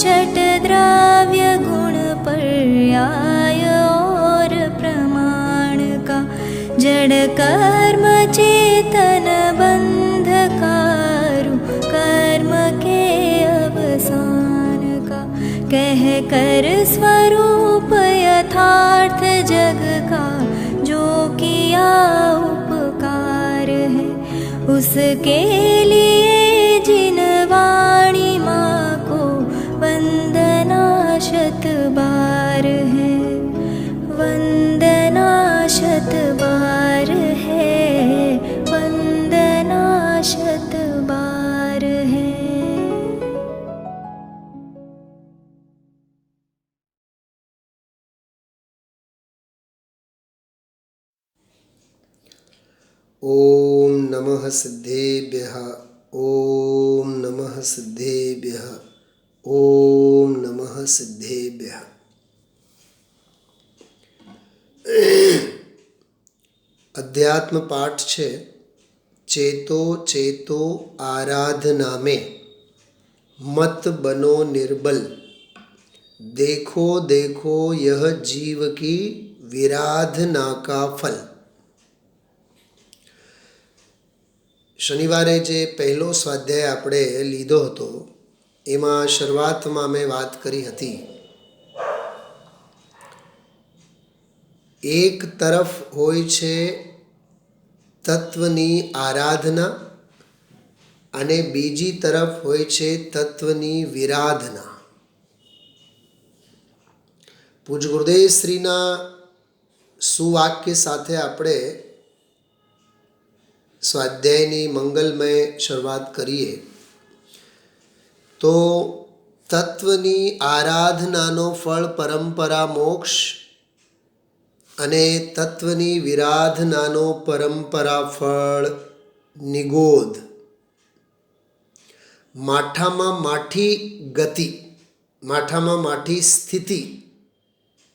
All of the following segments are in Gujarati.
षट्द्रव्य गुण पर्याय और प्रमाण का, जड़ कर्म चेतन बंध कारू कर्म के अवसान का, कह कर स्वरूप यथार्थ जग का जो किया उपकार है, उसके लिए जिन वाणी माँ को वंदना शत बार है, वंदना शत बार है, वंदना शत बार है। ओम नमः सिद्धेभ्यः, ओम नमः सिद्धेभ्यः, ओम नमः सिद्धेभ्यः। अध्यात्म पाठ छे चेतो चेतो आराधना में, मत बनो निर्बल, देखो देखो यह जीव की विराधना का फल। शनिवारे जे पहलो स्वाध्याय આપણે લીધો હતો એમાં શરૂઆતમાં મેં વાત કરી હતી, એક તરફ હોય છે તત્વની આરાધના અને બીજી તરફ હોય છે તત્વની વિરાધના. પૂજ ગુરુદેવ શ્રીના સુવાક્ય સાથે આપણે સ્વાધ્યાયની મંગલમય શરૂઆત કરીએ તો તત્વની આરાધનાનો ફળ પરંપરા મોક્ષ અને તત્વની વિરાધનાનો પરંપરા ફળ નિગોધ. માઠામાં માઠી ગતિ, માઠામાં માઠી સ્થિતિ,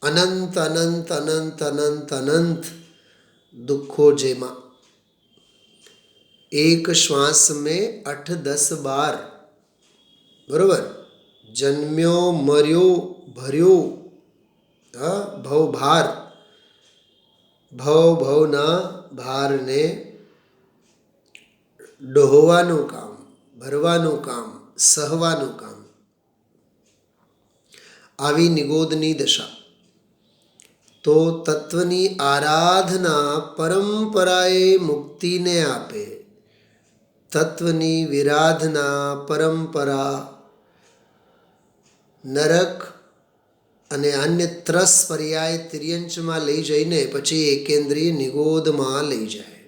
અનંત અનંત અનંત અનંત અનંત દુઃખો જેમાં एक श्वास में 8-10 बार, बरोबर, जन्म्यो मर्यो भर्यो भवभार, भवना भार ने डोहवानुं काम, भरवानुं काम, सहवानुं काम, आवी निगोदनी दशा. तो तत्वनी आराधना परंपराए मुक्ति ने आपे, तत्वनी विराधना परंपरा नरक અને અન્ય ત્રસ પર્યાય તિર્યંચમાં લઈ જઈને પછી એકેન્દ્રીય નિગોધમાં લઈ જાય.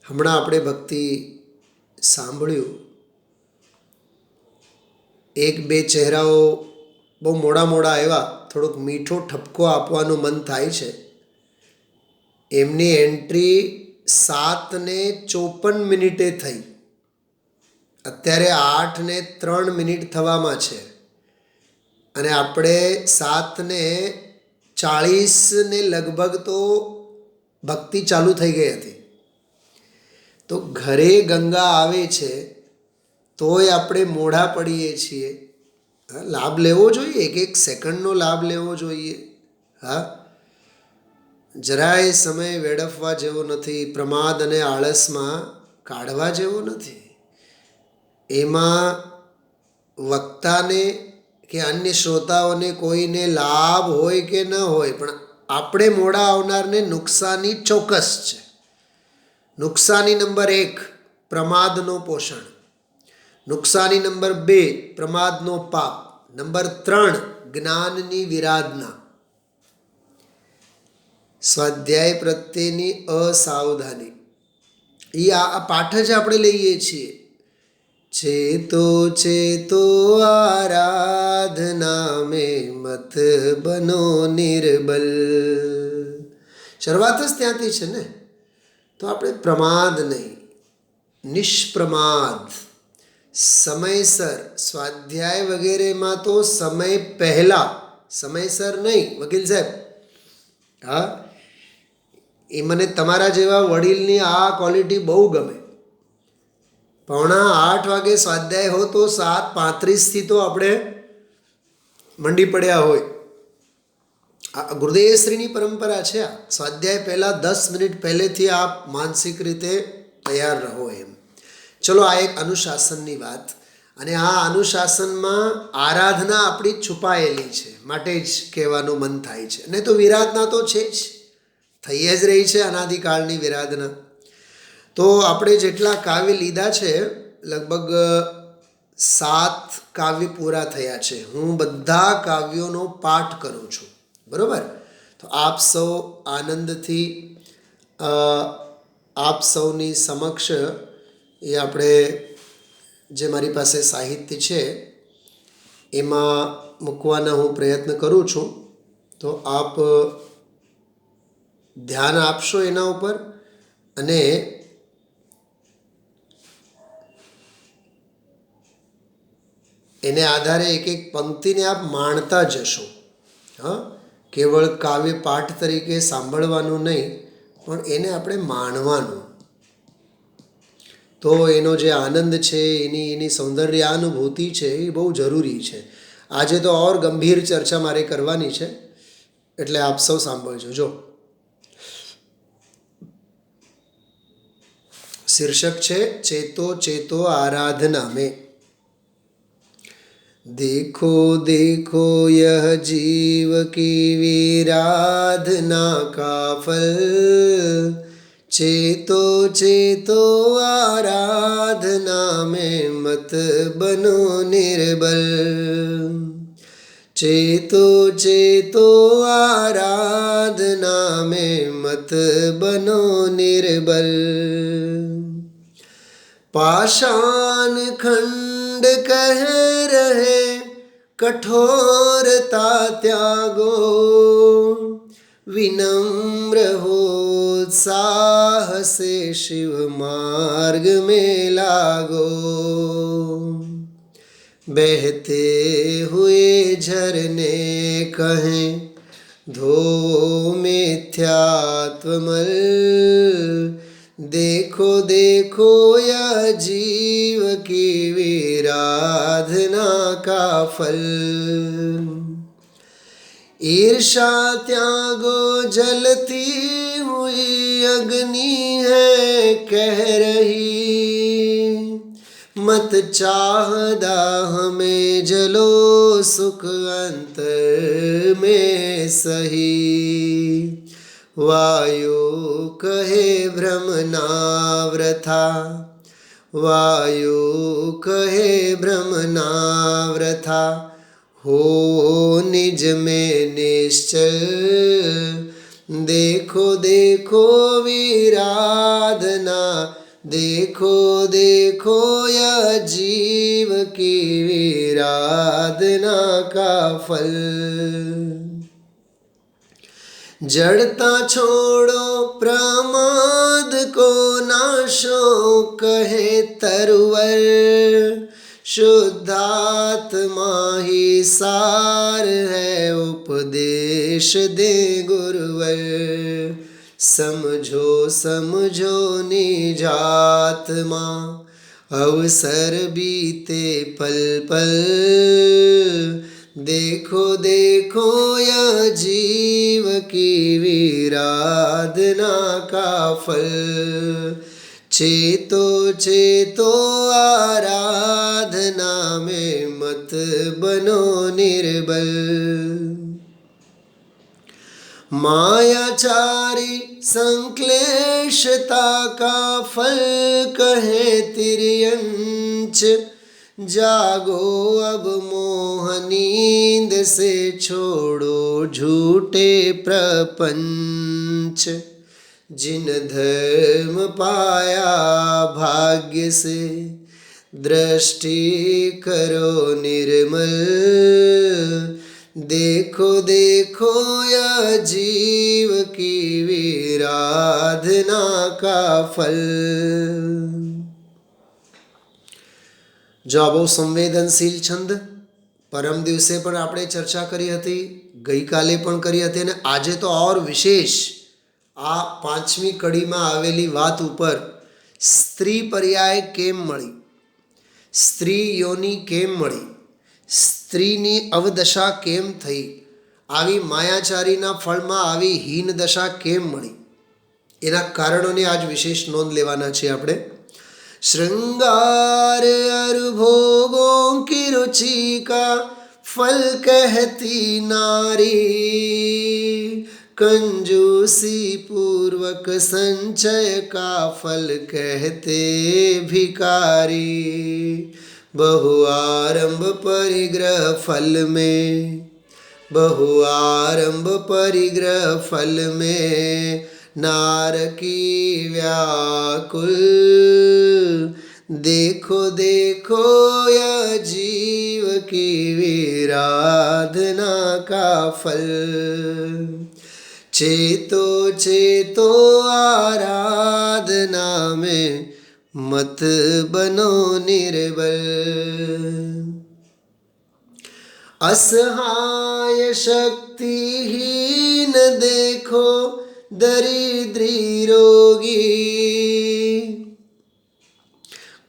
હમણાં આપણે ભક્તિ સાંભળ્યું, એક બે ચહેરાઓ બહુ મોડા મોડા આવ્યા, થોડોક મીઠો ઠપકો આપવાનું મન થાય છે. એમની એન્ટ્રી 7:54 થઈ, અત્યારે 8:03 થવામાં છે અને આપણે 7:40 લગભગ તો ભક્તિ ચાલુ થઈ ગઈ હતી. તો ઘરે ગંગા આવે છે તોય આપણે મોઢા પડીએ છીએ. લાભ લેવો જોઈએ, એક એક સેકન્ડનો લાભ લેવો જોઈએ. હા, જરાય સમય વેડફવા જેવો નથી, પ્રમાદ અને આળસમાં કાઢવા જેવો નથી. એમાં વક્તાને કે અન્ય શ્રોતાઓને કોઈને લાભ હોય કે ન હોય, પણ આપણે મોડા આવનારને નુકસાની ચોક્કસ છે. નુકસાની નંબર 1 પ્રમાદનો પોષણ, નુકસાની નંબર 2 પ્રમાદનો પાપ, નંબર 3 જ્ઞાનની વિરાધના, સ્વાધ્યાય પ્રત્યેની અસાવધાની. એ આ પાઠ જ આપણે લઈએ છીએ. ચેતો ચેતો આરાધના में મત બનો નિર્બલ. શરૂઆત જ ત્યાંથી છે ને. તો આપણે પ્રમાદ નહીં, નિષ્પ્રમાદ, સમયસર સ્વાધ્યાય વગેરેમાં તો સમય પહેલાં, સમયસર નહીં. વકીલ સાહેબ, હા, એ મને તમારા જેવા વડીલની આ ક્વોલિટી બહુ ગમે. 7:45 વાગે સ્વાધ્યાય હો તો 7:35 તો આપણે મંડી પડ્યા હોય. આ ગુરુદેવશ્રીની પરંપરા છે. આ સ્વાધ્યાય પહેલાં 10 મિનિટ પહેલેથી આપ માનસિક રીતે તૈયાર રહો એમ. ચલો, આ એક અનુશાસનની વાત. અને આ અનુશાસનમાં આરાધના આપણી છુપાયેલી છે, માટે જ કહેવાનું મન થાય છે. અને તો વિરાધના તો છે જ, થઈ જ રહી છે અનાદિકાળની વિરાધના. તો આપણે જેટલા કાવ્ય લીધા છે, લગભગ 7 કાવ્ય પૂરા થયા છે. હું બધા કાવ્યોનો પાઠ કરું છું, બરાબર? તો આપ સૌ આનંદથી આપ સૌની સમક્ષ એ આપણે જે મારી પાસે સાહિત્ય છે એમાં મૂકવાના હું પ્રયત્ન કરું છું. તો આપ ધ્યાન આપશો એના ઉપર અને એને આધારે એક એક પંક્તિને આપ માણતા જશો. હા, કેવળ કાવ્ય પાઠ તરીકે સાંભળવાનું નહીં, પણ એને આપણે માણવાનું. તો એનો જે આનંદ છે, એની સૌંદર્યાનુભૂતિ છે, એ બહુ જરૂરી છે. આજે તો ઓર ગંભીર ચર્ચા મારે કરવાની છે, એટલે આપ સૌ સાંભળજો. જો શીર્ષક છે ચેતો ચેતો આરાધના में. देखो देखो यह जीव की विराधना का फल, चेतो चेतो आराधना में मत बनो निर्बल. चेतो चेतो आराधना में मत बनो निर्बल. पाषाण खंड कह रहे कठोरता त्यागो, विनम्र हो उत्साह से शिव मार्ग में लागो. बहते हुए झरने कहें धो मिथ्यात्वमल. देखो देखो यह जीव की विराधना का फल. ईर्षा त्यागो जलती हुई अग्नि है कह रही, मत चाह दाह में जलो सुख अंतर में सही. वायु कहे भ्रम ना वृथा, वायु कहे भ्रम ना वृथा. हो निज में निश्चल. देखो देखो विराधना, देखो देखो यह जीव की विराधना का फल. जड़ता छोड़ो प्रमाद को नाशो कहे तरुवर. शुद्धात्मा ही सार है उपदेश दे गुरुवर. समझो समझो निजात्मा, अवसर बीते पल पल. देखो देखो यह जीव की विराधना का फल. चेतो चेतो आराधना में मत बनो निर्बल. मायाचारी संक्लेशता का फल कहे तिर्यंच. जागो अब मोह नींद से, छोड़ो झूठे प्रपंच. जिन धर्म पाया भाग्य से, दृष्टि करो निर्मल. देखो देखो यह जीव की विराधना का फल. જો બહુ સંવેદનશીલ છંદ પરમ દિવસે પણ આપણે ચર્ચા કરી હતી, ગઈકાલે પણ કરી હતી અને આજે તો ઓર વિશેષ આ 5મી કડીમાં આવેલી વાત ઉપર સ્ત્રી પર્યાય કેમ મળી, સ્ત્રી યોની કેમ મળી, સ્ત્રીની અવદશા કેમ થઈ, આવી માયાચારીના ફળમાં આવી હીન દશા કેમ મળી, એના કારણોની આજ વિશેષ નોંધ લેવાના છે આપણે. श्रृंगार अरु भोगों की रुचि का फल कहती नारी, कंजूसी पूर्वक संचय का फल कहते भिकारी, बहुआरंभ परिग्रह फल में, बहुआरंभ परिग्रह फल में नार की व्याकुल, देखो देखो यह जीव की विराधना का फल, चेतो चेतो आराधना में मत बनो निर्बल, असहाय शक्तिहीन देखो दरिद्री रोगी,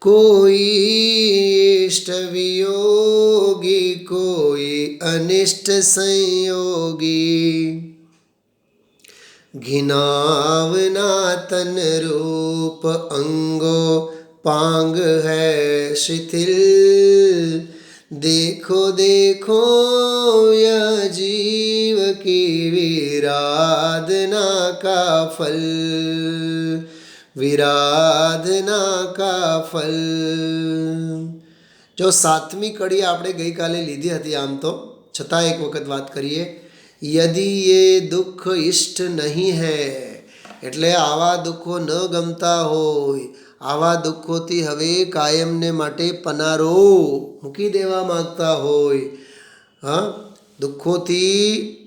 कोई इष्ट वियोगी कोई अनिष्ट संयोगी, घिनावना तन रूप अंगो पांग है शिथिल, देखो देखो यह जीव की विराधना का फल, વિરાધના કા ફલ. જો સાતમી કડી આપણે ગઈકાલે લીધી હતી, આમ તો છતાં એક વખત વાત કરીએ. યદિ એ દુઃખ ઇષ્ટ નહીં હૈ, એટલે આવા દુઃખો ન ગમતા હોય, આવા દુઃખોથી હવે કાયમને માટે પનારો મૂકી દેવા માગતા હોય, હા, દુઃખોથી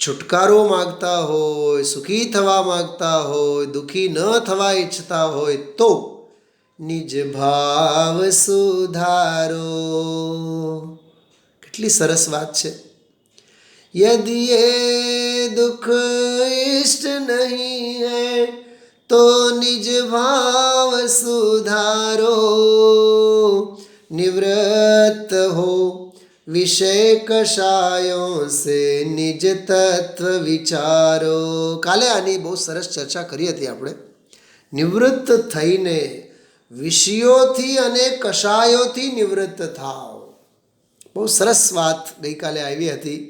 છુટકારો માગતા હોય, સુખી થવા માગતા હોય, દુઃખી ન થવા ઈચ્છતા હોય, તો નિજ ભાવ સુધારો. કેટલી સરસ વાત છે. યદિ એ દુઃખ ઇષ્ટ નહીં હૈ તો નિજ ભાવ સુધારો, નિવૃત્ત હો વિષય કષાયો સે નિજ તત્વ વિચારો. કાલે આની બહુ સરસ ચર્ચા કરી હતી આપણે. નિવૃત્ત થઈને વિષયોથી અને કષાયોથી નિવૃત્ત થાવ. બહુ સરસ વાત ગઈકાલે આવી હતી.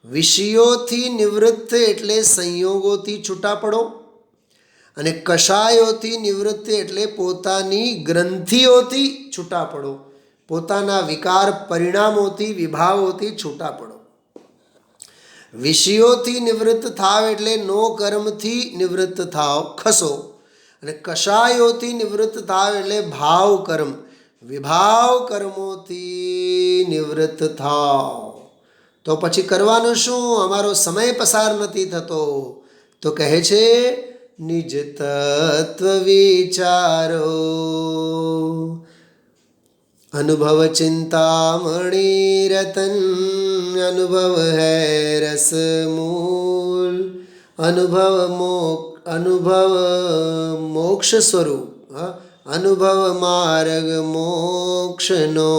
વિષયોથી નિવૃત્ત એટલે સંયોગોથી છૂટા પડો, અને કષાયોથી નિવૃત્ત એટલે પોતાની ગ્રંથિઓથી છૂટા પડો, પોતાના વિકાર પરિણામોથી વિભાવોથી છૂટા પડો. વિષયોથી નિવૃત્ત થાવ એટલે નો કર્મથી નિવૃત્ત થાવ, ખસો. અને કષાયોથી નિવૃત્ત થાવ એટલે ભાવ કર્મ વિભાવ કર્મોથી નિવૃત્ત થાવ. તો પછી કરવાનું શું? અમારો સમય પસાર નથી થતો. તો કહે છે નિજ તત્વ વિચારો. અનુભવ ચિંતામણી રતન, અનુભવ હૈ રસ મૂલ, અનુભવ મોક્ષ સ્વરૂપ, અનુભવ માર્ગ મોક્ષનો,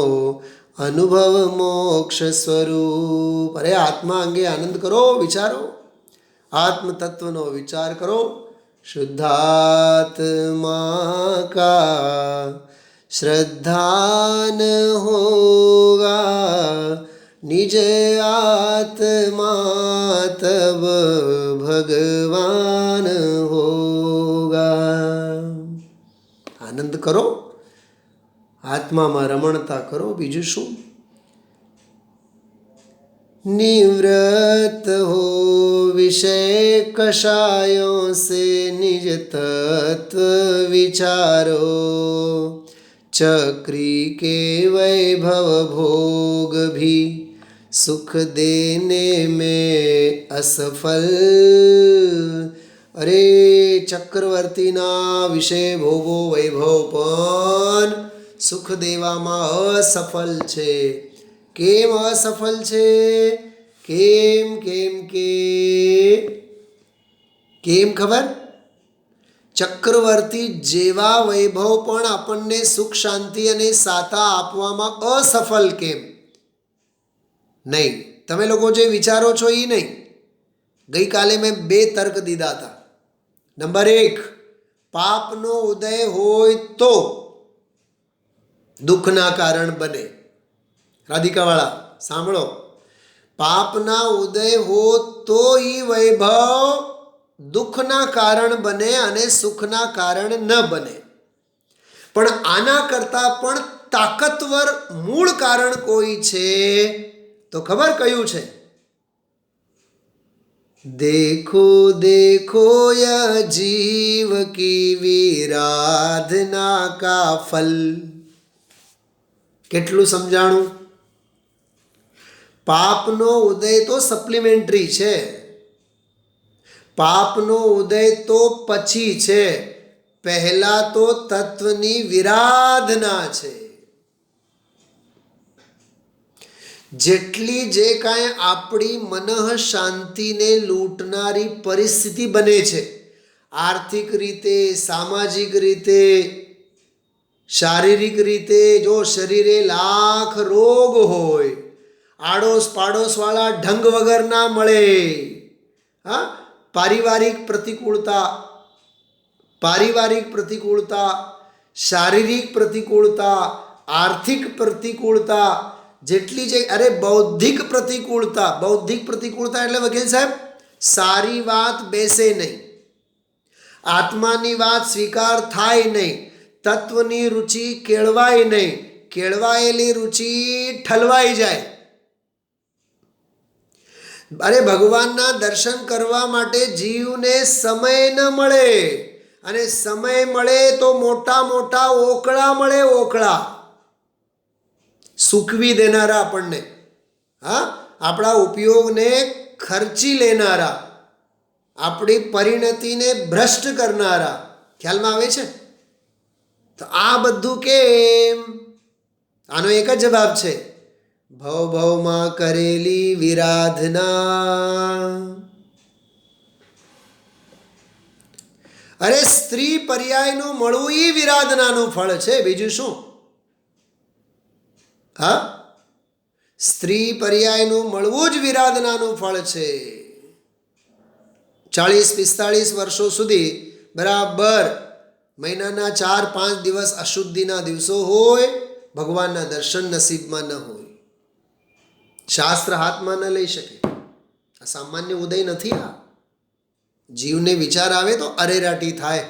અનુભવ મોક્ષ સ્વરૂપ. અરે આત્મા અંગે આનંદ કરો, વિચારો, આત્મ તત્વનો વિચાર કરો. શુદ્ધાત્મા કા શ્રદ્ધાન હોગા, નિજ આત્મા તબ ભગવાન હોગા. આનંદ કરો, આત્મામાં રમણતા કરો, બીજું શું? નિવૃત્ત હો વિષય કષાયો સે નિજ તત્વ વિચારો, चक्री के वैभव भोग भी सुख देने में असफल. अरे ચક્રવર્તીના વિષય ભોગો વૈભવ પણ સુખ દેવામાં અસફળ છે. કેમ અસફળ છે? કેમ ખબર? ચક્રવર્તી જેવા વૈભવ પણ આપણને સુખ શાંતિ અને સાતા આપવામાં અસફળ કેમ? નહીં, તમે લોકો જે વિચારો છો એ નહીં. ગઈકાલે મેં 2 તર્ક દીધા હતા. નંબર 1, પાપનો ઉદય હોય તો દુઃખના કારણ બને. રાધિકાવાળા સાંભળો, પાપના ઉદય હો તો એ વૈભવ દુઃખના કારણ બને અને સુખના કારણ ન બને. પણ આના કરતાં પણ તાકતવર મૂળ કારણ કોઈ છે તો ખબર કયું છે? देखो देखो यह जीव की विराधना का फल. કેટલું સમજાણું? પાપનો ઉદય તો સપ્લિમેન્ટરી છે, પાપનો ઉદય તો પછી છે, પહેલા તો તત્વની વિરાધના છે. જેટલી જે કાંઈ આપણી મનઃ શાંતિને લૂંટનારી પરિસ્થિતિ બને છે, આર્થિક રીતે, સામાજિક રીતે, શારીરિક રીતે, જો શરીરે લાખ રોગ હોય, આડોશ પાડોશવાળા ઢંગ વગરના મળે, હા, પારિવારિક પ્રતિકૂળતા, શારીરિક પ્રતિકૂળતા, આર્થિક પ્રતિકૂળતા, જેટલી જે બૌદ્ધિક પ્રતિકૂળતા એટલે વકીલ સાહેબ સારી વાત બેસે નહીં, આત્માની વાત સ્વીકાર થાય નહીં, તત્વની રુચિ કેળવાય નહીં, કેળવાયેલી રુચિ ઠલવાઈ જાય. ભગવાનના દર્શન કરવા માટે જીવને સમય ન મળે, અને સમય મળે તો મોટા મોટા ઓકળા મળે, ઓકળા સૂકવી દેનારા, આપણને આપણા ઉપયોગને ખર્ચી લેનારા, આપણી પરિણતિને ભ્રષ્ટ કરનારા. ખ્યાલમાં આવે છે? તો આ બધું કેમ? આનો એક જ જવાબ છે, ભવ ભવમાં કરેલી વિરાધના. સ્ત્રી પર્યાયનું મળવું એ વિરાધનાનું ફળ છે, બીજું શું? સ્ત્રી પર્યાયનું મળવું જ વિરાધનાનું ફળ છે. 40-45 વર્ષો સુધી બરાબર મહિનાના 4-5 દિવસ અશુદ્ધિના દિવસો હોય, ભગવાનના દર્શન નસીબમાં ન હોય, શાસ્ત્ર હાથમાં ન લઈ શકે. આ સામાન્ય ઉદય નથી. આ જીવને વિચાર આવે તો અરેરાટી થાય.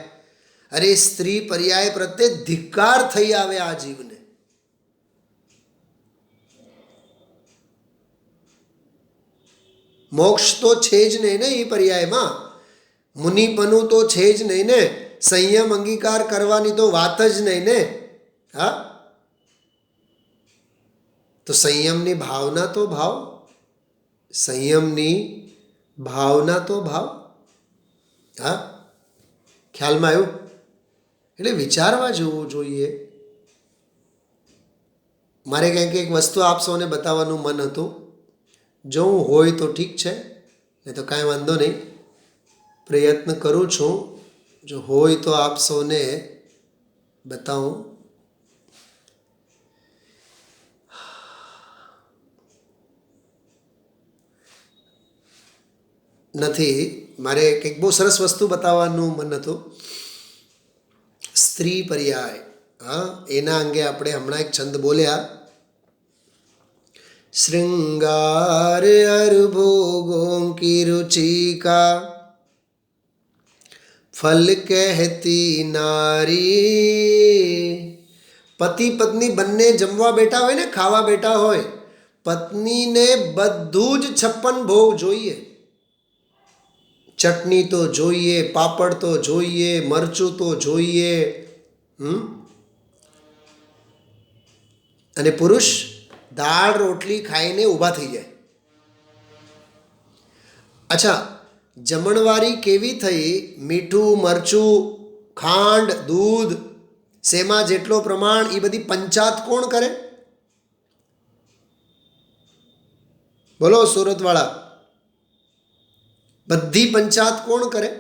સ્ત્રી પર્યાય પ્રત્યે ધિક્કાર થઈ આવે આ જીવને. મોક્ષ તો છે જ નહીં ને એ પર્યાયમાં, મુનિપનું તો છે જ નહીં ને, સંયમ અંગીકાર કરવાની તો વાત જ નહીં ને. તો સંયમની ભાવના તો ભાવ, સંયમની ભાવના તો ભાવ. ખ્યાલમાં આવ્યું? એટલે વિચારવા જેવું જોઈએ. મારે કંઈક એક વસ્તુ આપ સૌને બતાવવાનું મન હતું. જો હું હોય તો ઠીક છે, નહીં તો કાંઈ વાંધો નહીં, પ્રયત્ન કરું છું. જો હોય તો આપ સૌને બતાવું. નથી, મારે કંઈક બહુ સરસ વસ્તુ બતાવવાનું મન હતું. સ્ત્રી પર્યાય, એના અંગે આપણે હમણાં એક છંદ બોલ્યા. श्रृंगार अरुभोगों की रुचि का फल कहती नारी. પતિ પત્ની બંને જમવા બેઠા હોય ને, ખાવા બેઠા હોય, પત્નીને બધું જ 56 ભોગ જોઈએ. ચટણી તો જોઈએ, પાપડ તો જોઈએ, મરચું તો જોઈએ. અને પુરુષ દાળ રોટલી ખાઈને ઊભા થઈ જાય. અચ્છા, જમણવારી કેવી થઈ? મીઠું, મરચું, ખાંડ, દૂધ, શેમાં જેટલો પ્રમાણ, એ બધી પંચાત કોણ કરે? બોલો સુરતવાળા, બધી પંચાત કોણ કરે?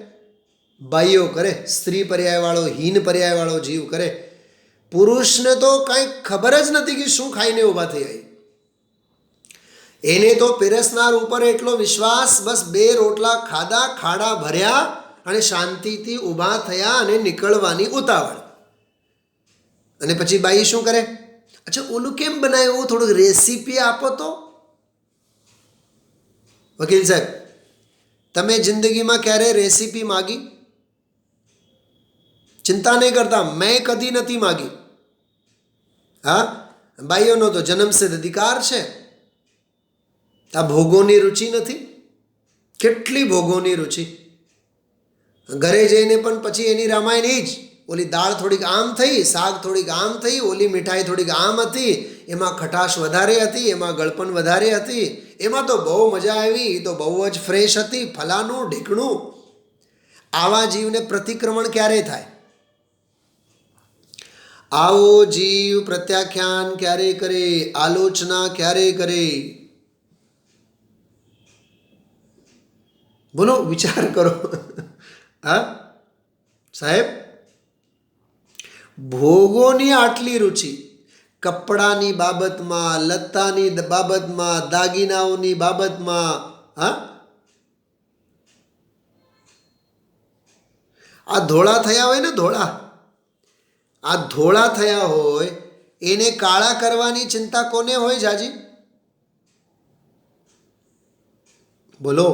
બાઈઓ કરે, સ્ત્રી પર્યાયવાળો, હીન પર્યાયવાળો જીવ કરે. પુરુષને તો કાંઈ ખબર જ નથી કે શું ખાઈને ઊભા થઈ આવી. એને તો પીરસનાર ઉપર એટલો વિશ્વાસ, બસ 2 રોટલા ખાધા, ખાડા ભર્યા અને શાંતિથી ઊભા થયા અને નીકળવાની ઉતાવળ. અને પછી બાઈ શું કરે? અચ્છા, ઓલું કેમ બનાવ્યું, થોડુંક રેસીપી આપો તો. વકીલ સાહેબ, તમે જિંદગીમાં ક્યારે રેસીપી માગી? ચિંતા નહીં કરતા, મેં કદી નથી માગી. હા, બાઈઓનો તો જન્મસિદ્ધ અધિકાર છે. આ ભોગોની રુચિ નથી? કેટલી ભોગોની રુચિ! ઘરે જઈને પણ પછી એની રામાયણ એ જ. ઓલી દાળ થોડીક આમ થઈ, શાક થોડીક આમ થઈ, ઓલી મીઠાઈ થોડીક આમ હતી, એમાં ખટાશ વધારે હતી, એમાં ગળપણ વધારે હતી, એમાં તો બહુ મજા આવી, એ તો બહુ જ ફ્રેશ હતી, ફલાનું ઢીકણું. આવા જીવને પ્રતિક્રમણ ક્યારે થાય? આવો જીવ પ્રત્યાખ્યાન ક્યારે કરે? આલોચના ક્યારે કરે? બોલો, વિચાર કરો. હા સાહેબ, ભોગોની આટલી રુચિ, કપડાની બાબતમાં, લત્તાની બાબતમાં, દાગીનાઓની બાબતમાં. હા, આ ધોળા થયા હોય ને, આ ધોળા થયા હોય, એને કાળા કરવાની ચિંતા કોને હોય જાજી? બોલો.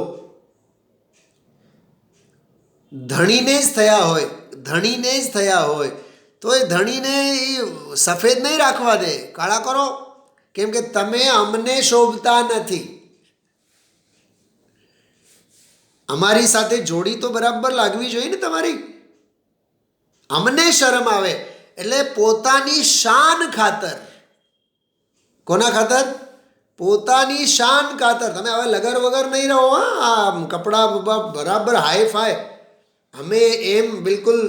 ધણીને જ થયા હોય, ધણીને જ થયા હોય તો એ ધણીને એ સફેદ નહીં રાખવા દે, કાળા કરો. કેમ કે તમે અમને શોભતા નથી. અમારી સાથે જોડી તો બરાબર લાગવી જોઈએ ને તમારી. અમને શરમ આવે. એટલે પોતાની શાન ખાતર. કોના ખાતર? પોતાની શાન ખાતર. તમે હવે લગર વગર નહીં રહો. હા, કપડાં બરાબર હાઈ ફાઈ. અમે એમ બિલકુલ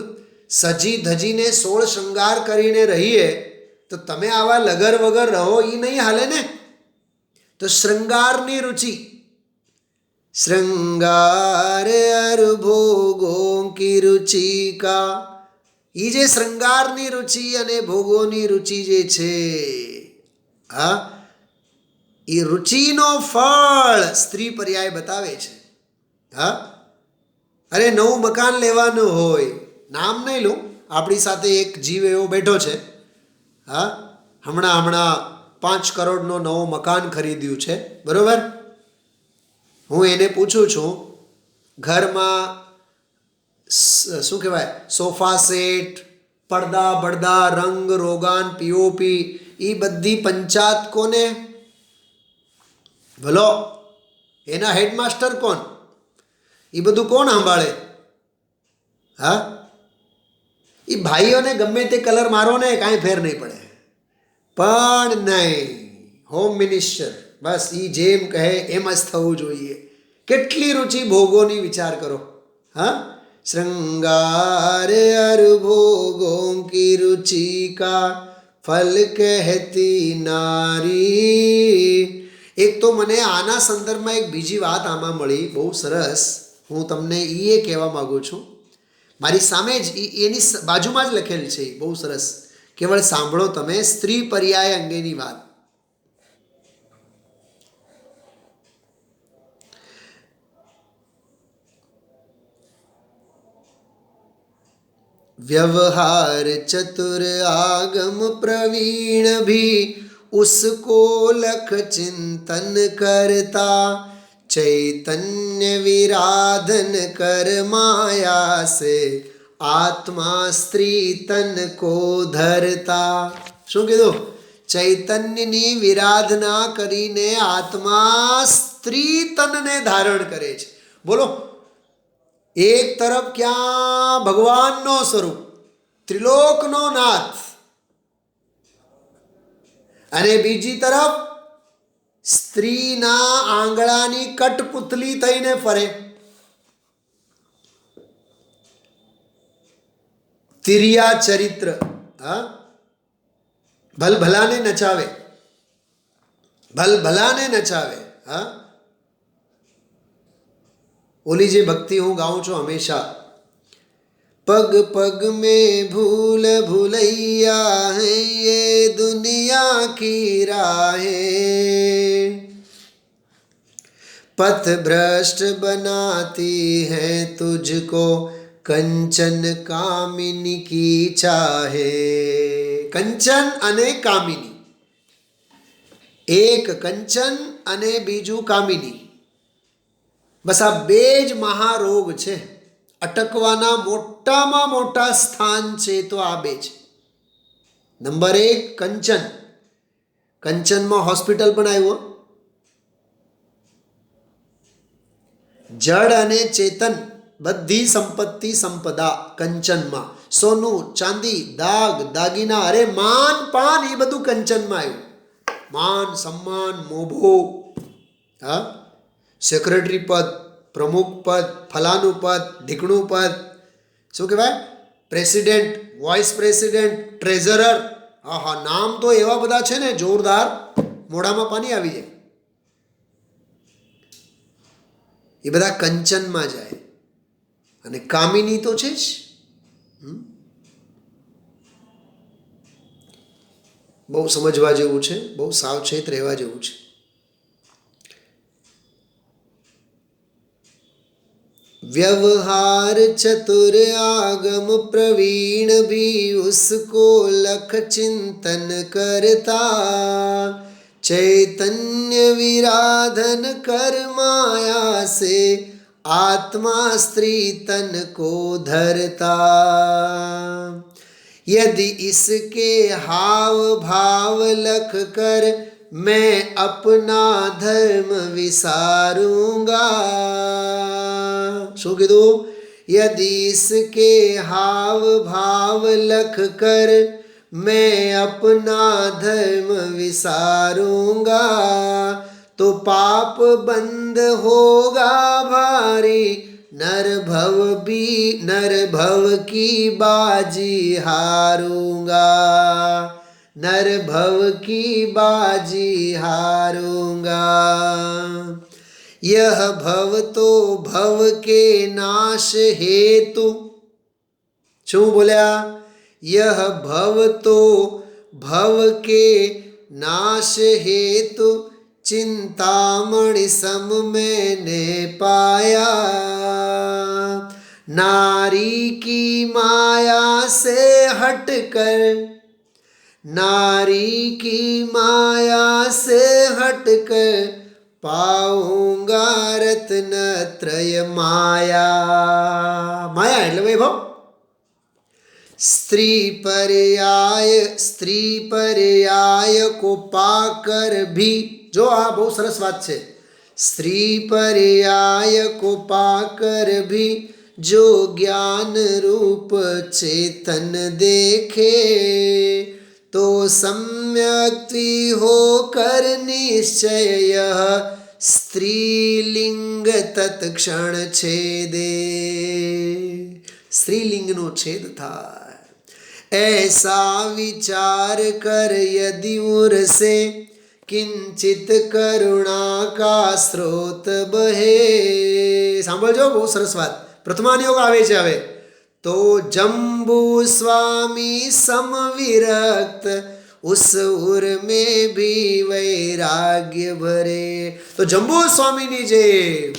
સજી ધજીને 16 શૃંગાર કરીને રહીએ, તો તમે આવા લગર વગર રહો, એ નહીં હાલે ને. તો શૃંગારની રુચિ, શૃંગાર અર ભોગો કી રુચિ કા, એ જે શૃંગારની રુચિ અને ભોગોની રુચિ જે છે, હા, એ રુચિનો ફળ સ્ત્રી પર્યાય બતાવે છે. હા, અરે નવું મકાન લેવાનું હોય, નામ નહીં લઉં, આપણી સાથે એક જીવ એવો બેઠો છે. હા, હમણાં 5 કરોડનો નવો મકાન ખરીદ્યું છે, બરાબર. હું એને પૂછું છું, ઘરમાં શું કહેવાય, સોફા સેટ, પડદા બડદા, રંગ રોગાન, પીઓપી, એ બધી પંચાત કોને? ભલો, એના હેડમાસ્ટર કોણ? એ બધું કોણ સંભાળે? હા, એ ભાઈઓને ગમે તે કલર મારો ને, કાંઈ ફેર નહીં પડે. પણ નહીં, હોમ મિનિસ્ટર, બસ એ જેમ કહે એમ જ થવું જોઈએ. કેટલી રુચિ ભોગોની, વિચાર કરો. હા, શૃંગાર અર ભોગો કી રુચિ કા ફલ કહેતી નારી. એક તો મને આના સંદર્ભમાં એક બીજી વાત આમાં મળી, બહુ સરસ. હું તમને એ કહેવા માગું છું. મારી સામે જ એની બાજુમાં જ લખેલ છે, બહુ સરસ. કેવળ સાંભળો તમે, સ્ત્રી પર્યાય અંગેની વાત. व्यवहार चतुर आगम प्रवीण भी उसको लख चिंतन करता, चैतन्य विराधन कर माया से आत्मा स्त्री तन को धरता. શું કીધું? ચૈતન્યની વિરાધના કરીને આત્મા સ્ત્રી તનને ધારણ કરે છે. બોલો, એક તરફ ક્યાં ભગવાનનો સ્વરૂપ, ત્રિલોકનો નાથ, અને બીજી તરફ સ્ત્રીના આંગળાની કઠપુતલી થઈને ફરે. તિર્યા ચરિત્ર. હા, ભલભલાને નચાવે, ભલભલાને નચાવે. હા, ઓલી જે ભક્તિ હું ગાઉં છું હંમેશા, पग पग में भूल भुलैया है ये दुनिया की राहें, पथ भ्रष्ट बनाती है तुझको कंचन कामिनी की चाहे। कंचन अने कामिनी, एक कंचन अने बीजू कामिनी, बस आ बेज महारोग छे। अटकवाना मोटामां मोटा स्थान छे तो आ बे छे। नंबर 1 कंचन, कंचन में हॉस्पिटल पण आव्यो। जड़ अने चेतन बधी संपत्ति संपदा कंचन में, सोनू चांदी दाग दागीना, अरे मान पान ये बधु कंचन में आव्युं। मान सम्मान मोभो, हाँ, सेक्रेटरी पद, प्रमुख पद, फलानु पद, ढीकणु पद, शू कहेवाय, प्रेसिडेंट, वॉइस प्रेसिडेंट, ट्रेजरर, हाँ हाँ, नाम तो एवा बधा छे ने जोरदार, मोढामां पानी आवी जाय। ये बधा कंचन में जाए। अने कामिनी तो छे ज। बहु समझवा जेवुं छे, बहु सावचेत रहेवा जेवुं छे। व्यवहार चतुर आगम प्रवीण भी उसको लख चिंतन करता, चैतन्य विराधन कर माया से आत्मा स्त्री तन को धरता। यदि इसके हाव भाव लख कर मैं अपना धर्म विसारूंगा। शू कीधु? यदि इसके हाव भाव लख कर मैं अपना धर्म विसारूंगा, तो पाप बंद होगा भारी, नर भव की बाजी हारूंगा, नर भव की बाजी हारूंगा। यह भव तो भव के नाश हेतु, शू बोल्या? यह भव तो भव के नाश हेतु चिंतामणि सम मैंने पाया। नारी की माया से हटकर, नारी की माया से हटकर पाऊंगा रत्न त्रय माया। माया એટલે વૈભવ। स्त्री पर्याय को पाकर भी, जो आ बहुत सरस बात है, स्त्री पर्याय को पाकर भी जो ज्ञान रूप चेतन देखे, तो सम्यक्ति होकर निश्चय यह स्त्रीलिंग तत्क्षण छेदे। स्त्रीलिंगनो छेद थाय। ऐसा विचार कर यदि उर से किंचित करुणा का स्रोत बहे। सांभळजो, बहुत सरस बात। प्रथमानुयोग आवे छे हवे। तो जंबू स्वामी समविरक्त उस उर में भी वैराग्य भरे। तो जंबू स्वामी जे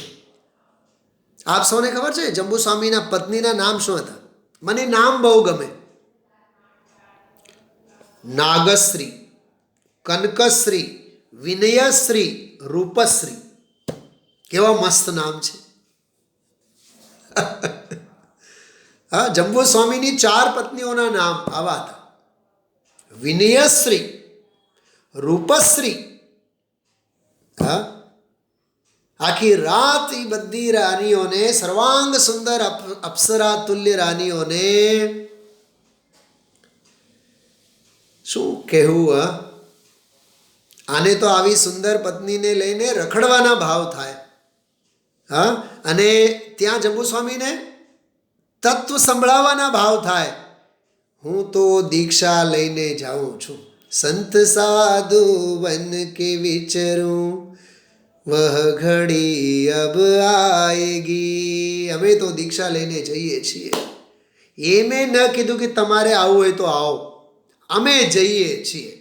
आप सौने खबर है, जंबू स्वामी ना पत्नी ना नाम शू था? मने नाम बहु गमे। नागश्री, कनकश्री, विनयश्री, रूपश्री, केवा मस्त नाम छे। हाँ, जंबू स्वामी 4 पत्नीओना नाम आवा था। विनयश्री, रूपश्री, हाँ, आखी रात ही बधी रानियों ने, सर्वांग सुंदर अप्सरा तुल्य रानियों ने शू कहेवुं? आने तो आवी सुंदर पत्नी ने लईने रखड़वाना भाव थाय। हाँ, अने त्यां जंबू स्वामी ने तत्व संभळावाना भाव थाय। हूँ तो दीक्षा लईने जाऊं छू, संत साधु बन के विचरूं, वह घड़ी अब आएगी। अमे तो दीक्षा लेने जईए छीए, એમે ન કીધું કે તમારે આવવું હોય તો આવો, અમે જઈએ છીએ.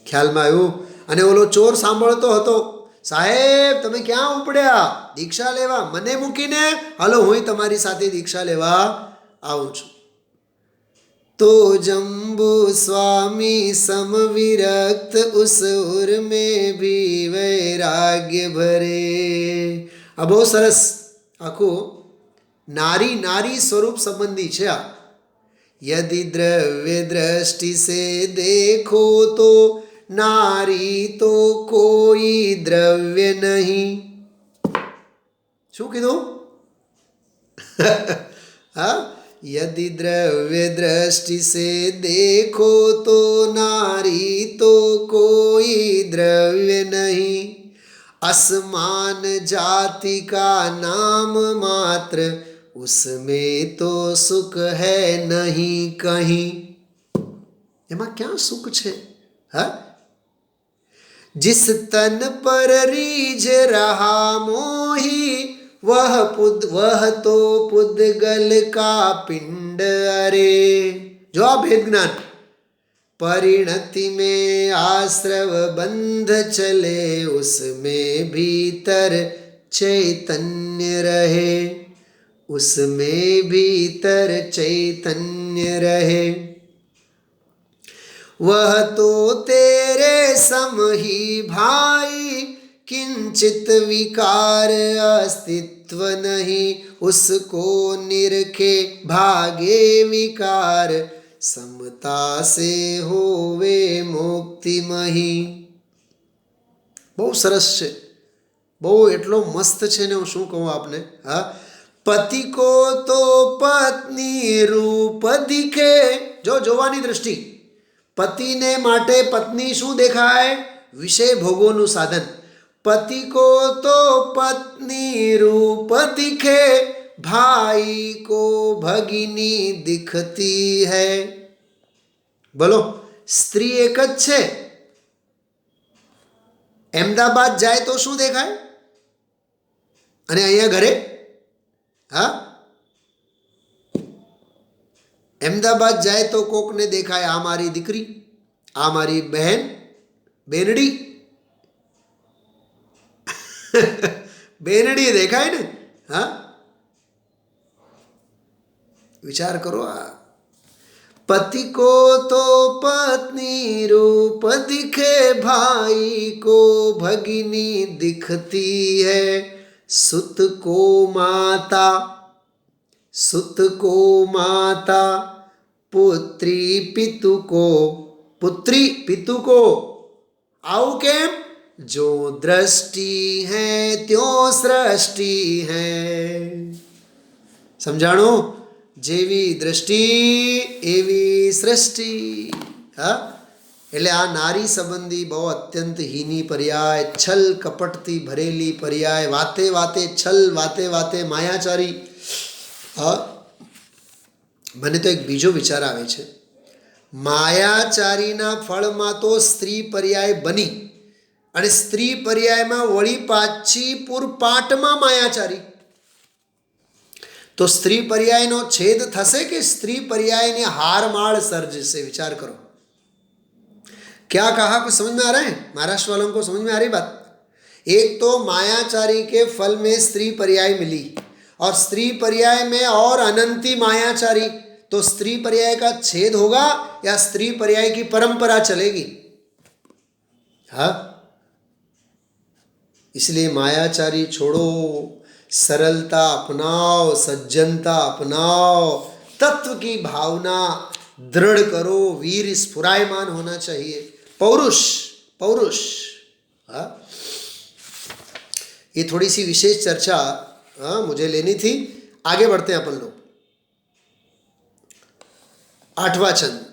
ખ્યાલમાં આવ્યું? અને ઓલો ચોર સાંભળતો હતો, સાહેબ તમે ક્યાં ઉપડ્યા દીક્ષા લેવા? મને મૂકીને હાલો હું તમારી સાથે દીક્ષા લેવા આવું છું. तो जम्बू स्वामी समविरक्त उस उर में भी वैराग्य भरे. આ બહુ સરસ આખું નારી નારી સ્વરૂપ સંબંધી છે આ. यदि द्रव्य दृष्टि से देखो तो नारी तो कोई द्रव्य नहीं. શું કીધું? હા, यदि द्रव्य दृष्टि से देखो तो नारी तो कोई द्रव्य नहीं. असमान जाति का नाम मात्र उसमें तो सुख है नहीं कहीं. એમાં ક્યાં સુખ છે? હા, जिस तन पर रीझ रहा मोही वह तो पुद्गल का पिंड. अरे जो आ भेद ज्ञान. परिणति में आश्रव बंध चले उसमें भीतर चैतन्य रहे. उसमें भीतर चैतन्य रहे. वह तो तेरे सम ही भाई किंचित विकार अस्तित्व नहीं. उसको निरखे भागे विकार समता से होवे मुक्तिमही. બહુ સરસ છે, બહુ એટલો મસ્ત છે ને, હું શું કહું આપને. હા, પતિ કો તો પત્ની રૂપ દિખે. જો જોવાની દ્રષ્ટિ, પતિને માટે પત્ની શું દેખાય? વિષય ભોગોનું સાધન. पति को तो पत्नी रूप दिखे भाई को भगिनी दिखती है. बोलो, स्त्री एक જ છે. અમદાવાદ જાય તો શું દેખાય? અને અહીંયા ઘરે? હા, અમદાવાદ જાય તો કોકને દેખાય આ મારી દીકરી, આ મારી બહેન, બેનડી. બેનડી દેખાય ને. હા, વિચાર કરો. આ पति को तो पत्नी रूप दिखे भाई को भगिनी दिखती है. सुत को माता पुत्री पितु को. આવું કેમ? जो दृष्टि है त्यों सृष्टि है. સમજાણું? જેવી દ્રષ્ટિ એવી સૃષ્ટિ. હા, એટલે આ નારી સંબંધી બહુ અત્યંત હીની પર્યાય, છલ કપટથી ભરેલી પર્યાય, વાતે વાતે છલ, વાતે વાતે માયાચારી. હા, મને તો એક બીજો વિચાર આવે છે. માયાચારીના ફળમાં તો સ્ત્રી પર્યાય બની, અને સ્ત્રી પર્યાયમાં વળી પાછી પૂરપાટમાં માયાચારી. તો સ્ત્રી पर्यायનો છેદ થશે કે સ્ત્રી पर्यायની हारमाड़ सर्जसे? विचार करो. क्या कहा? कुछ समझ में आ रहा है? महाराष्ट्र वालों को समझ में आ रही बात? एक तो मायाचारी के फल में स्त्री पर्याय मिली, और स्त्री पर्याय में और अनंती मायाचारी. तो स्त्री पर्याय का छेद होगा या स्त्री पर्याय की परंपरा चलेगी? हाँ, इसलिए मायाचारी छोड़ो, सरलता अपनाओ, सज्जनता अपनाओ, तत्व की भावना दृढ़ करो. वीर स्फुरायमान होना चाहिए, पौरुष. हाँ, ये थोड़ी सी विशेष चर्चा मुझे लेनी थी. आगे बढ़ते हैं अपन लोग. 8वां छंद.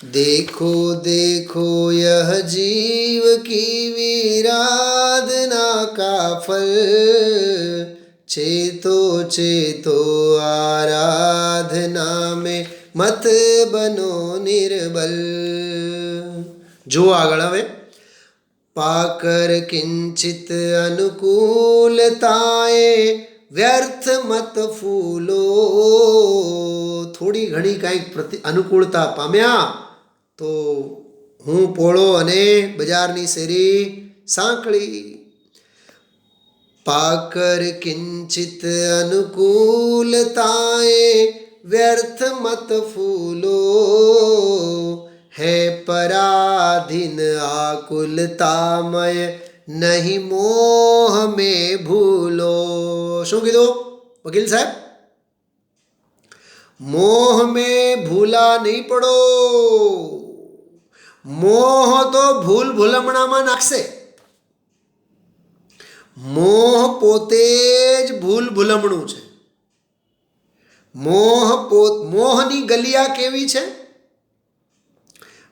देखो देखो यह जीव की विराधना का फल, चेतो चेतो आराधना में मत बनो निर्बल. जो આગળ હવે. पाकर किंचित अनुकूलताए વ્યર્થ મત ફૂલો. થોડી ઘણી કાંઈક અનુકૂળતા પામ્યા તો હું પોળો અને બજારની શેરી સાંકળી. પાકર કિંચિત અનુકૂલતાએ વ્યર્થ મત ફૂલો. હે પરાધીન આકુલતામય નહીં મોહ મેં ભૂલો. શું કીધું વકીલ સાહેબ? મોહ મેં ભૂલા નહીં પડો. મોહ તો ભૂલ ભૂલમણામાં નાખશે. મોહ પોતે જ ભૂલ ભૂલમણું છે. મોહની ગલિયા કેવી છે?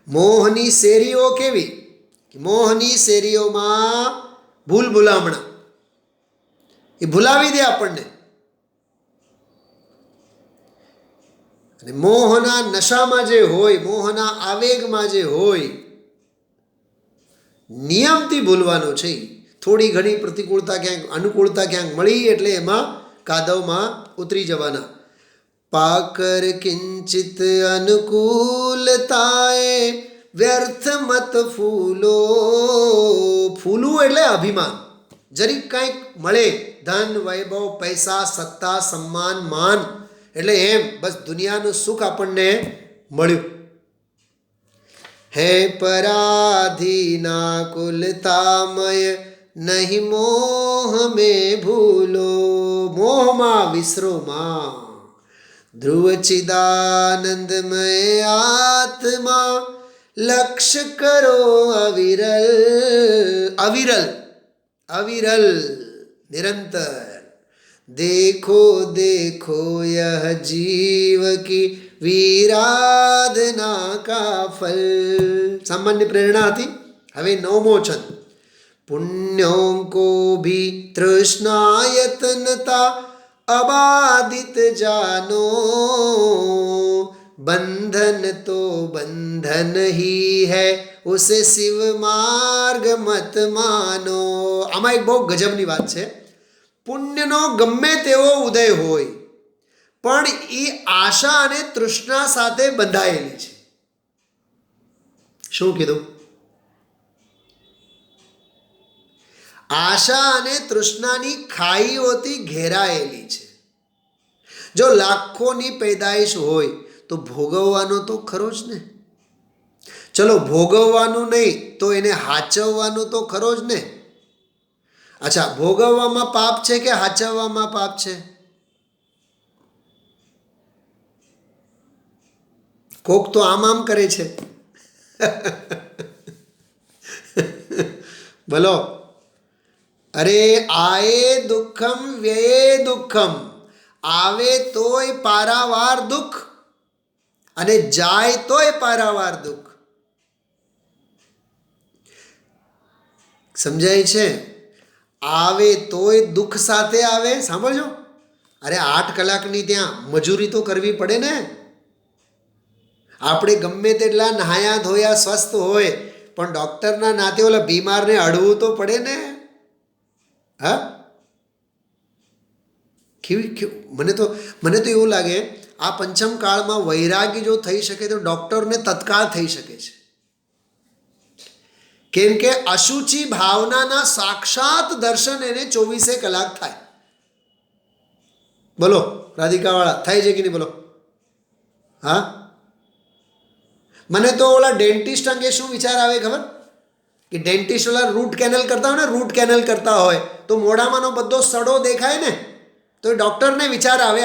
મોહની શેરીઓ કેવી? મોહની શેરીઓમાં ભૂલ ભૂલામણા એ ભૂલાવી દે આપણને. અને મોહના નશામાં જે હોય, મોહના આવેગમાં જે હોય, નિયમથી ભૂલવાનો છે. થોડી ઘણી પ્રતિકૂળતા ક્યાંક અનુકૂળતા ક્યાંક મળી એટલે એમાં કાદવમાં ઉતરી જવાના. પાકર કિંચિત અનુકૂલતાએ વ્યર્થ મત ફૂલો. ફૂલવું એટલે અભિમાન. જરીક કાંઈક મળે, ધન, વૈભવ, પૈસા, સત્તા, સન્માન, માન, એટલે એમ બસ દુનિયાનું સુખ આપણને મળ્યું. હે પરાધીના કુલતામય નહીં મોહ મેં ભૂલો. મોહમાં વિસરોમાં ધ્રુવ ચિદાનંદમય આત્મા લક્ષ્ય કરો અવિરલ. અવિરલ અવિરલ નિરંતર. देखो देखो यह जीव की वीराधना का फल. सामान्य प्रेरणा હતી. હવે 9મો છંદ. पुण्यों को भी तृष्णायतनता अबाधित जानो. बंधन तो बंधन ही है उसे शिव मार्ग मत मानो. આમાં એક બહુ ગજબની વાત છે. પુણ્યનો ગમે તેવો ઉદય હોય પણ એ આશા અને તૃષ્ણા સાથે બંધાયેલી છે. શું કીધું? આશા અને તૃષ્ણાની ખાઈઓથી ઘેરાયેલી છે. જો લાખોની પેદાઈશ હોય તો ભોગવવાનો તો ખરો જ ને. ચલો ભોગવવાનું નહીં તો એને હાચવવાનું તો ખરો જ ને. અચ્છા, ભોગવવામાં પાપ છે કે હાચવવામાં પાપ છે? કોક તો આમ કરે છે. બોલો. અરે આયે દુઃખમ વ્યયે દુઃખમ. આવે તોય પારાવાર દુઃખ અને જાય તોય પારાવાર દુઃખ. સમજાય છે? આવે તોય દુઃખ સાથે આવે. સાંભળજો. અરે 8 કલાકની ત્યાં મજૂરી તો કરવી પડે ને. આપણે ગમે તેટલા નહાયા ધોયા સ્વસ્થ હોય પણ ડૉક્ટરના નાતે ઓલા બીમારને અડવું તો પડે ને. હા, મને તો એવું લાગે આ પંચમ કાળમાં વૈરાગી જો થઈ શકે તો ડૉક્ટરને તત્કાળ થઈ શકે છે. કેમ કે અશુચિ ભાવનાના સાક્ષાત દર્શન એને 24 કલાક થાય. બોલો રાધિકાવાળા, થાય છે કે નહીં? બોલો. હા, મને તો ઓલા ડેન્ટિસ્ટ અંગે શું વિચાર આવે ખબર? કે ડેન્ટિસ્ટ ઓલા રૂટ કેનલ કરતા હોય ને, રૂટ કેનલ કરતા હોય તો મોઢામાંનો બધો સડો દેખાય ને, તો ડૉક્ટરને વિચાર આવે,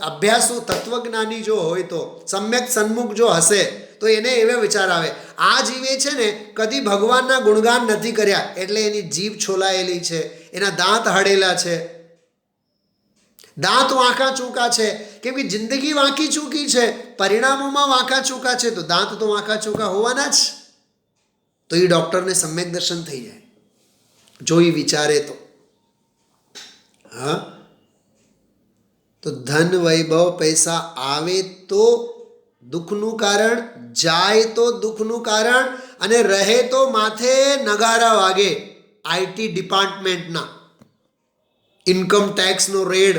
અભ્યાસુ તત્વજ્ઞાની જો હોય તો, સમ્યક સન્મુખ જો હશે તો એને એવો વિચાર આવે, આ જીવે છે ને કદી ભગવાનના ગુણગાન નથી કર્યા એટલે એની જીભ છોલાયેલી છે, એના દાંત હડેલા છે, દાંત વાંકા ચૂકા છે. કેમ કે જિંદગી વાંકી ચૂકી છે, પરિણામોમાં વાંકા ચૂકા છે, તો દાંત તો વાંકા ચૂકા હોવાના જ. તો એ ડૉક્ટરને સમ્યક દર્શન થઈ જાય જો એ વિચારે તો. હા, તો ધન વૈભવ પૈસા આવે તો દુઃખનું કારણ, જાય તો દુઃખનું કારણ, અને રહે તો માથે નગારા વાગે આઈટી ડિપાર્ટમેન્ટના. ઇન્કમ ટેક્સનો રેડ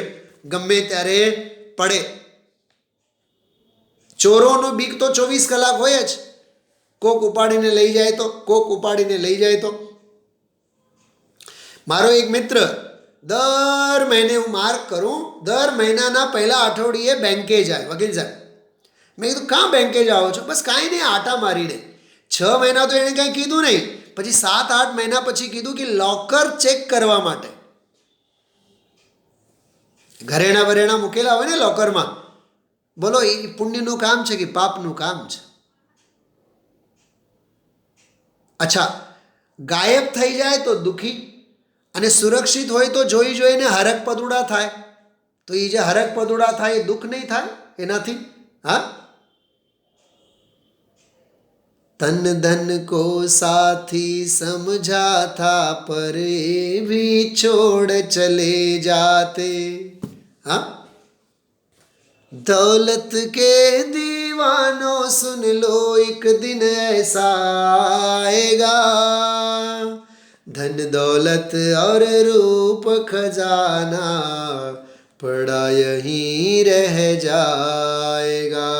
ગમે ત્યારે પડે. ચોરોનો બીક તો 24 કલાક હોય જ. કોક ઉપાડીને લઈ જાય તો. મારો એક મિત્ર, દર મહિને હું માર્ક કરું, દર મહિનાના પહેલા અઠવાડિયે બેંકે જાય. વકીલ સાહેબ, મેં કીધું કાં બેંકે જાઓ છો? બસ કાંઈ નહીં, આટા મારીને. 6 મહિના તો એણે કાંઈ કીધું નહીં. પછી 7-8 મહિના પછી કીધું કે લોકર ચેક કરવા માટે. ઘરેણા બરેણા મૂકેલા હોય ને લોકરમાં. બોલો, એ પુણ્યનું કામ છે કે પાપનું કામ છે? અચ્છા, ગાયબ થઈ જાય તો દુઃખી, અને સુરક્ષિત હોય તો જોઈને હરક પદુડા થાય. તો એ જે હરક પદુડા થાય એ દુઃખ નહીં થાય એનાથી? હા, तन धन को साथी समझा था पर भी छोड़ चले जाते. हाँ, दौलत के दीवानों सुन लो एक दिन ऐसा आएगा, धन दौलत और रूप खजाना पड़ा यहीं रह जाएगा.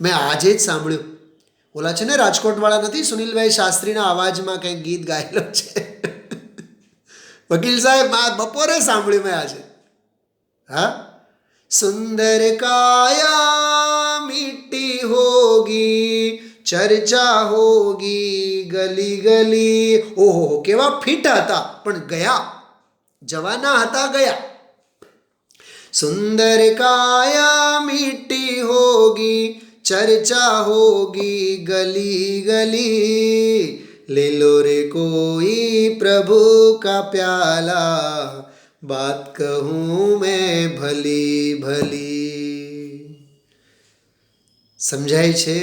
મેં આજે જ સાંભળ્યું, ઓલા છે ને રાજકોટવાળા નથી, સુનિલભાઈ શાસ્ત્રીના અવાજમાં કંઈક ગીત ગાયેલો છે. વકીલ સાહેબ, બપોરે સાંભળ્યું મેં આજે. હા, સુંદર કાયા મિટ્ટી હોગી, ચર્ચા હોગી ગલી ગલી. ઓહો, કેવા ફિટ હતા, પણ ગયા, જવાના હતા, ગયા. સુંદર કાયા મિટ્ટી હોગી, चर्चा होगी गली गली, ले लो रे कोई प्रभु का प्याला, बात कहूँ मैं भली भली. समझाય છે?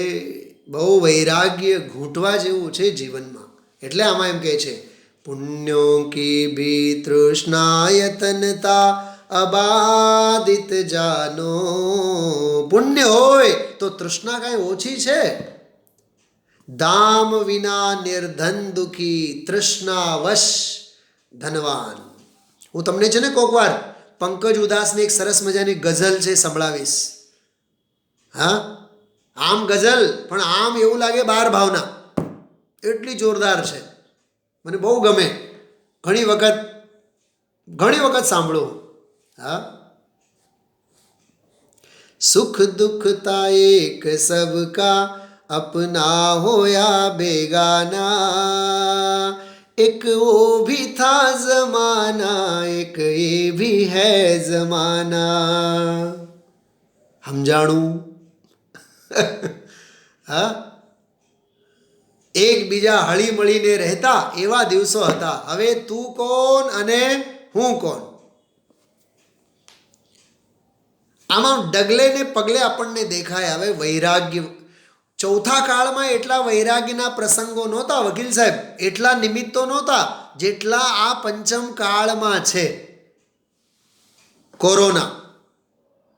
બહુ વૈરાગ્ય ઘૂંટવા જેવું છે જીવનમાં. એટલે આમાં એમ કહે છે, પુણ્યો કી ભી તૃષ્ણાયતનતા અબાદિત જાનો. પુણ્ય હોય તો તૃષ્ણા કાંઈ ઓછી છે? દામ વિના નિર્ધન દુઃખી, તૃષ્ણાવશ ધનવાન. હું તમને છે ને કોક વાર પંકજ ઉદાસની એક સરસ મજાની ગઝલ છે, સંભળાવીશ. હા, આમ ગઝલ, પણ આમ એવું લાગે 12 ભાવના, એટલી જોરદાર છે. મને બહુ ગમે, ઘણી વખત સાંભળું. हाँ, सुख दुख था एक सबका, अपना हो या बेगाना, एक वो भी था जमाना, एक ये भी है जमाना. સમજાણું? હા, એકબીજા હળી મળીને રહેતા એવા દિવસો હતા. હવે તું કોણ અને હું કોણ? આમાં ડગલે ને પગલે આપણને દેખાય. હવે વૈરાગ્ય, ચોથા કાળમાં એટલા વૈરાગ્યના પ્રસંગો નહોતા વકીલ સાહેબ, એટલા નિમિત્તો નહોતા જેટલા આ પંચમ કાળમાં છે. કોરોના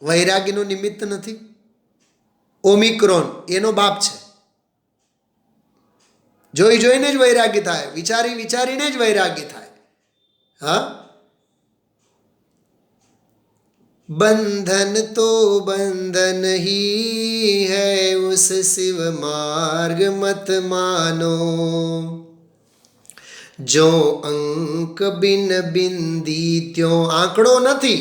વૈરાગ્યનું નિમિત્ત નથી. ઓમિક્રોન એનો બાપ છે. જોઈને જ વૈરાગ્ય થાય, વિચારીને જ વૈરાગ્ય થાય. હા, बंधन तो बंधन ही है, उस शिव मार्ग मत मानो, जो अंक बिन बिंदी त्यों. आंकड़ो નથી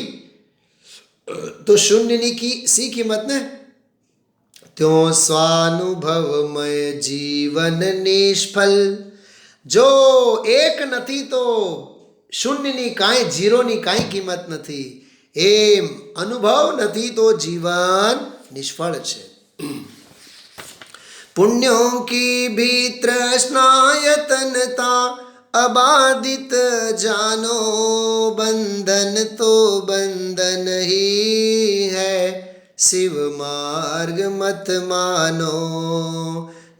તો શૂન્યની સી કિંમત ને? ત્यों स्वानुभवमय जीवन निष्फल. જો એક નથી તો શૂન્યની કાંઈ, જીરોની કાંઈ કિંમત નથી. એમ અનુભવ નથી તો જીવન નિષ્ફળ છે. પુણ્યો કી ભી તૃષ્ણાયતનતા, અબાદિત જાનો, બંધન તો બંધન ही है, शिव मार्ग मत मानो,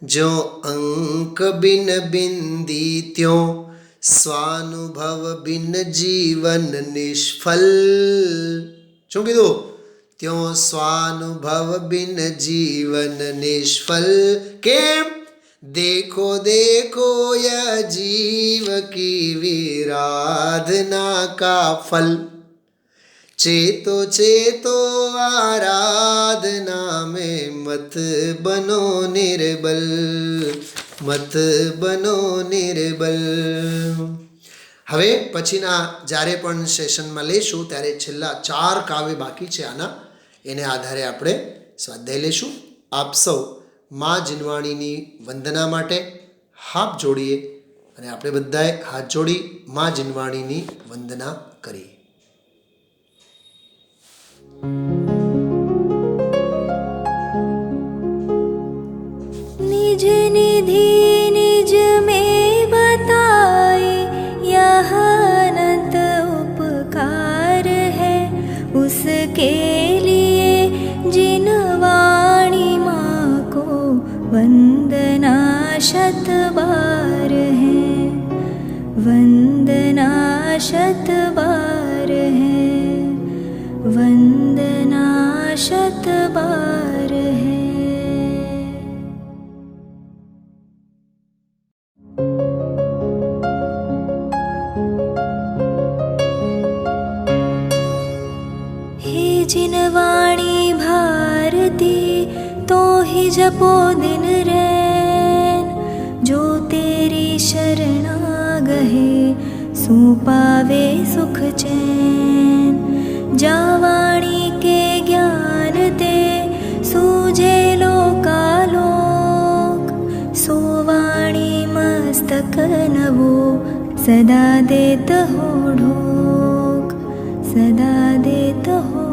जो अंक बिन बिंदी त्यों स्वानुभव बिन जीवन निष्फल. શું કીધું? ત્यों स्वानुभव बिन जीवन निष्फल. કેમ? देखो देखो यह जीव की विराधना का फल, चेतो चेतो आराधना में मत बनो निर्बल, मत बनो निर्बल. હવે પછીના જ્યારે પણ સેશનમાં લેશું ત્યારે છેલ્લા 4 કાવ્ય બાકી છે આના, એને આધારે આપણે સ્વાધ્યાય લેશું. આપ સૌ મા જીનવાણીની વંદના માટે હાથ જોડીએ અને આપણે બધાએ હાથ જોડી મા જીનવાણીની વંદના કરીએ. निज निधि निज में बताए यह अनंत उपकार है, उसके लिए जिन वाणी माँ को वंदना शत बार है, वंदना शत बार है, वंदना शत बार है. हे जिनवाणी भारती तो ही जपो दिन रैन, जो तेरी शरणा गहे सो पावे सुख चैन. जावाणी के ज्ञान ते सूझे लोकालोक, सो वाणी मस्तक नवो सदा देत हो ढोक, सदा देत हो